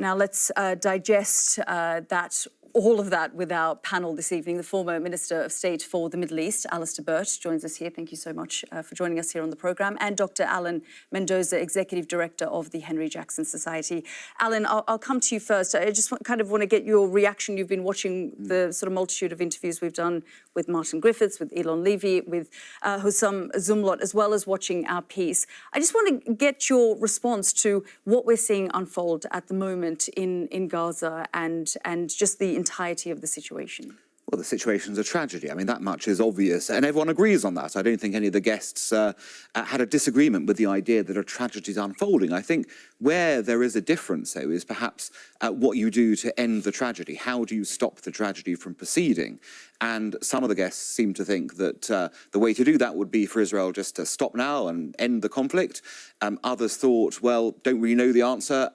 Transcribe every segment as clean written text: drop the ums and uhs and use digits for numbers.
now let's digest all of that with our panel this evening. The former Minister of State for the Middle East, Alistair Burt, joins us here. Thank you so much for joining us here on the programme. And Dr. Alan Mendoza, Executive Director of the Henry Jackson Society. Alan, I'll come to you first. I just kind of want to get your reaction. You've been watching the sort of multitude of interviews we've done with Martin Griffiths, with Elon Levy, with Hussam Zumlot, as well as watching our piece. I just want to get your response to what we're seeing unfold at the moment in Gaza and just the entirety of the situation. Well, the situation's a tragedy. I mean, that much is obvious, and everyone agrees on that. I don't think any of the guests had a disagreement with the idea that a tragedy is unfolding. I think where there is a difference, though, is perhaps what you do to end the tragedy. How do you stop the tragedy from proceeding? And some of the guests seem to think that the way to do that would be for Israel just to stop now and end the conflict. Others thought, well, don't really know the answer.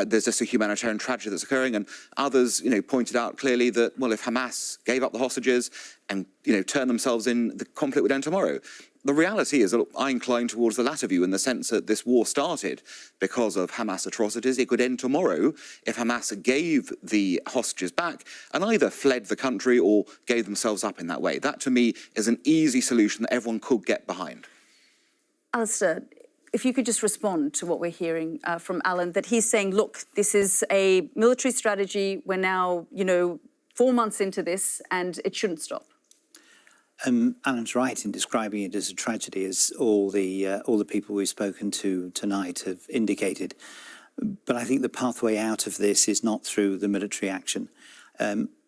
There's just a humanitarian tragedy that's occurring. And others, pointed out clearly that, well, if Hamas gave up the hostages and, turned themselves in, the conflict would end tomorrow. The reality is that I incline towards the latter view in the sense that this war started because of Hamas atrocities. It could end tomorrow if Hamas gave the hostages back and either fled the country or gave themselves up in that way. That, to me, is an easy solution that everyone could get behind. Alistair, if you could just respond to what we're hearing from Alan, that he's saying, look, this is a military strategy. We're now, 4 months into this and it shouldn't stop. Alan's right in describing it as a tragedy, as all the people we've spoken to tonight have indicated. But I think the pathway out of this is not through the military action.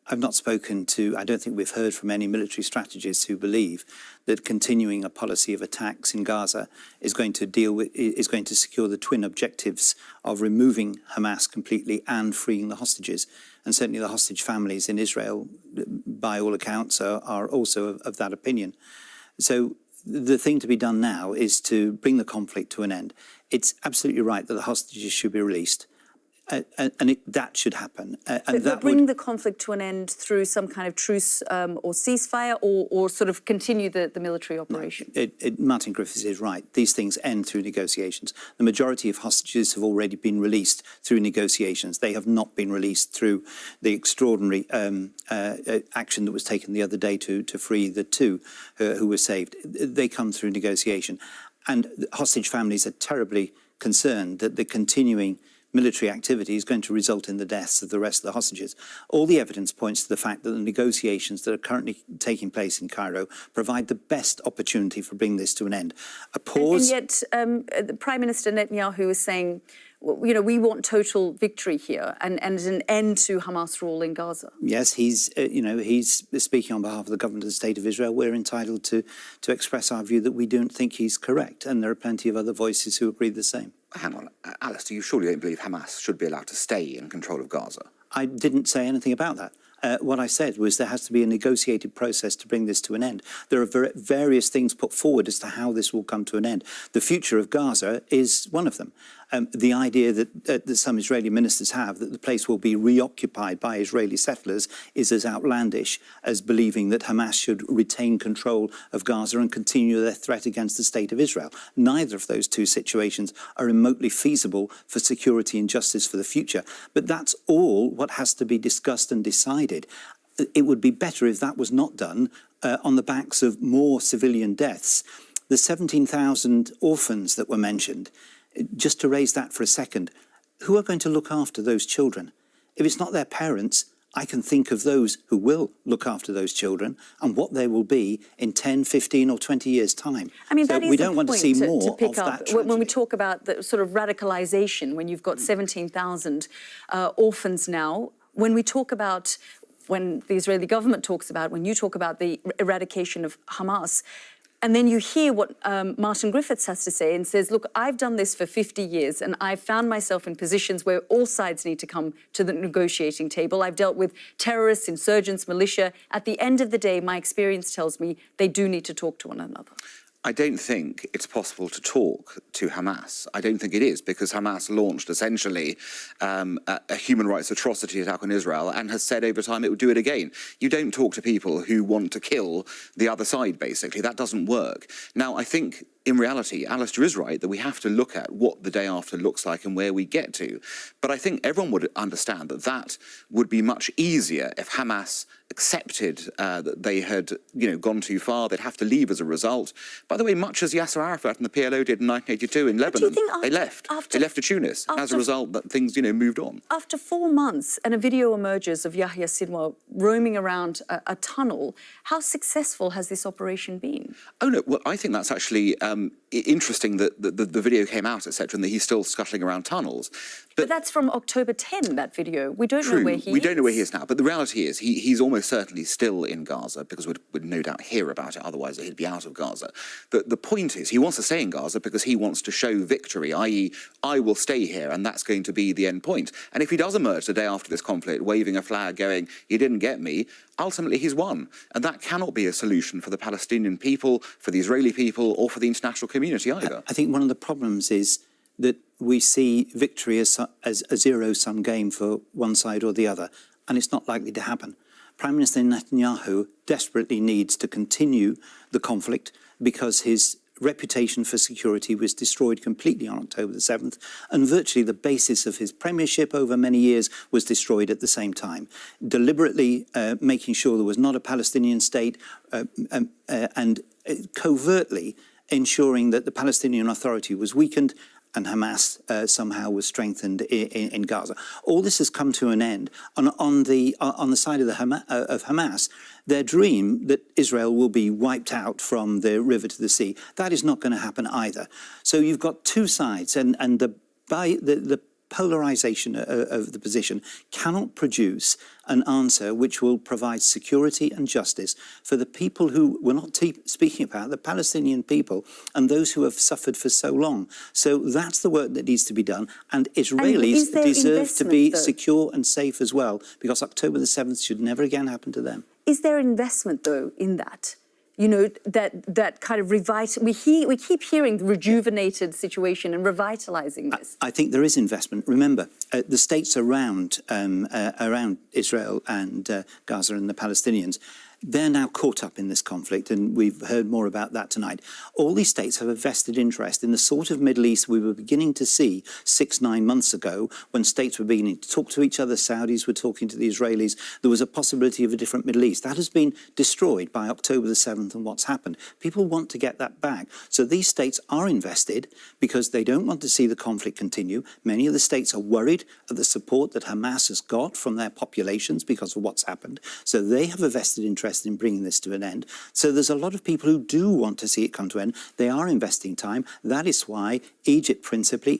I've not spoken to, I don't think we've heard from any military strategists who believe that continuing a policy of attacks in Gaza is going to secure the twin objectives of removing Hamas completely and freeing the hostages. And certainly the hostage families in Israel, by all accounts, are also of that opinion. So the thing to be done now is to bring the conflict to an end. It's absolutely right that the hostages should be released. And that should happen. But bring the conflict to an end through some kind of truce or ceasefire or sort of continue the military operation? No, Martin Griffiths is right. These things end through negotiations. The majority of hostages have already been released through negotiations. They have not been released through the extraordinary action that was taken the other day to free the two who were saved. They come through negotiation. And hostage families are terribly concerned that the continuing military activity is going to result in the deaths of the rest of the hostages. All the evidence points to the fact that the negotiations that are currently taking place in Cairo provide the best opportunity for bringing this to an end. A pause... And yet, Prime Minister Netanyahu is saying, we want total victory here and an end to Hamas rule in Gaza. Yes, he's speaking on behalf of the government of the State of Israel. We're entitled to express our view that we don't think he's correct, and there are plenty of other voices who agree the same. Hang on, Alistair, you surely don't believe Hamas should be allowed to stay in control of Gaza? I didn't say anything about that. What I said was there has to be a negotiated process to bring this to an end. There are various things put forward as to how this will come to an end. The future of Gaza is one of them. The idea that some Israeli ministers have that the place will be reoccupied by Israeli settlers is as outlandish as believing that Hamas should retain control of Gaza and continue their threat against the State of Israel. Neither of those two situations are remotely feasible for security and justice for the future. But that's all what has to be discussed and decided. It would be better if that was not done on the backs of more civilian deaths. The 17,000 orphans that were mentioned, just to raise that for a second, who are going to look after those children? If it's not their parents, I can think of those who will look after those children and what they will be in 10, 15 or 20 years' time. I mean, so that is we don't want to see more to pick of up that tragedy. When we talk about the sort of radicalisation, when you've got 17,000 orphans now, when we talk about, when the Israeli government talks about, when you talk about the eradication of Hamas, and then you hear what Martin Griffiths has to say and says, look, I've done this for 50 years and I've found myself in positions where all sides need to come to the negotiating table. I've dealt with terrorists, insurgents, militia. At the end of the day, my experience tells me they do need to talk to one another. I don't think it's possible to talk to Hamas. I don't think it is, because Hamas launched essentially a human rights atrocity attack on Israel and has said over time it would do it again. You don't talk to people who want to kill the other side, basically. That doesn't work. Now, I think in reality, Alistair is right that we have to look at what the day after looks like and where we get to. But I think everyone would understand that that would be much easier if Hamas accepted that they had, gone too far. They'd have to leave as a result. By the way, much as Yasser Arafat and the PLO did in 1982 in Lebanon, they left. They left to Tunis. As a result, that things, moved on. After 4 months, and a video emerges of Yahya Sinwar roaming around a tunnel, how successful has this operation been? Oh, no, well, I think that's actually interesting that the video came out, etc., and that he's still scuttling around tunnels. But that's from October 10, that video. We don't know where he is. We don't know where he is now, but the reality is he's almost certainly still in Gaza, because we'd no doubt hear about it, otherwise he'd be out of Gaza. The point is he wants to stay in Gaza because he wants to show victory, i.e. I will stay here, and that's going to be the end point. And if he does emerge the day after this conflict, waving a flag, going, you didn't get me, ultimately he's won. And that cannot be a solution for the Palestinian people, for the Israeli people, or for the international community either. I think one of the problems is that we see victory as a zero-sum game for one side or the other, and it's not likely to happen. Prime Minister Netanyahu desperately needs to continue the conflict because his reputation for security was destroyed completely on October the 7th, and virtually the basis of his premiership over many years was destroyed at the same time. Deliberately making sure there was not a Palestinian state and covertly ensuring that the Palestinian Authority was weakened and Hamas somehow was strengthened in Gaza. All this has come to an end. On the side of Hamas, their dream that Israel will be wiped out from the river to the sea, that is not going to happen either. So you've got two sides, and the polarization of the position cannot produce an answer which will provide security and justice for the people who we're not speaking about, the Palestinian people and those who have suffered for so long. So that's the work that needs to be done, and Israelis deserve to be secure and safe as well, because October the 7th should never again happen to them. Is there investment, though, in that? That kind of we keep hearing the rejuvenated situation and revitalizing this. I think there is investment. Remember, the states around Israel and Gaza and the Palestinians, they're now caught up in this conflict, and we've heard more about that tonight. All these states have a vested interest in the sort of Middle East we were beginning to see 6-9 months ago, when states were beginning to talk to each other. Saudis were talking to the Israelis. There was a possibility of a different Middle East. That has been destroyed by October the 7th and what's happened. People want to get that back. So these states are invested because they don't want to see the conflict continue. Many of the states are worried of the support that Hamas has got from their populations because of what's happened. So they have a vested interest in bringing this to an end. So there's a lot of people who do want to see it come to an end. They are investing time. That is why Egypt, principally,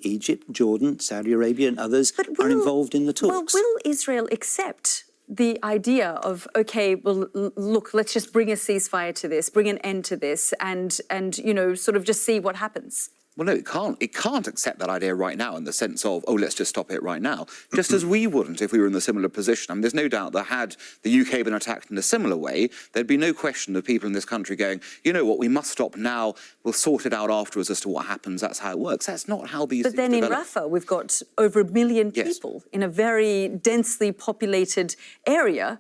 Jordan, Saudi Arabia and others are involved in the talks. Well, will Israel accept the idea of, okay, well, look, let's just bring a ceasefire to this, bring an end to this, and sort of just see what happens? Well, no, it can't. It can't accept that idea right now in the sense of, oh, let's just stop it right now. Just as we wouldn't if we were in a similar position. I mean, there's no doubt that had the UK been attacked in a similar way, there'd be no question of people in this country going, you know what, we must stop now. We'll sort it out afterwards as to what happens. That's how it works. That's not how these things develop. But then in Rafah, we've got over 1 million people in a very densely populated area.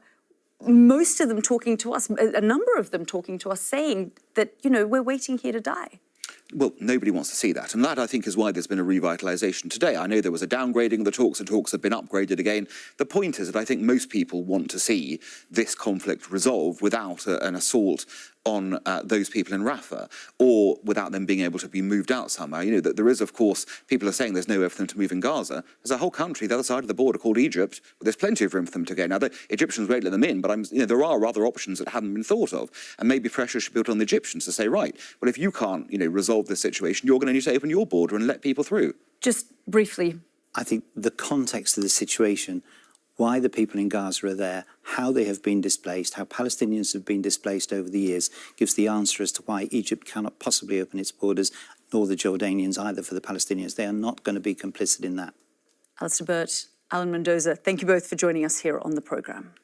Most of them talking to us, a number of them talking to us, saying that, we're waiting here to die. Well, nobody wants to see that. And that, I think, is why there's been a revitalisation today. I know there was a downgrading of the talks, and talks have been upgraded again. The point is that I think most people want to see this conflict resolved without an assault on those people in Rafah, or without them being able to be moved out somehow. That there is, of course, people are saying there's nowhere for them to move in Gaza. There's a whole country, the other side of the border, called Egypt, but there's plenty of room for them to go. Now, the Egyptians won't let them in, but there are other options that haven't been thought of, and maybe pressure should be put on the Egyptians to say, right, well, if you can't, resolve this situation, you're going to need to open your border and let people through. Just briefly. I think the context of the situation, why the people in Gaza are there, how they have been displaced, how Palestinians have been displaced over the years, gives the answer as to why Egypt cannot possibly open its borders, nor the Jordanians either for the Palestinians. They are not going to be complicit in that. Alistair Burt, Alan Mendoza, thank you both for joining us here on the programme.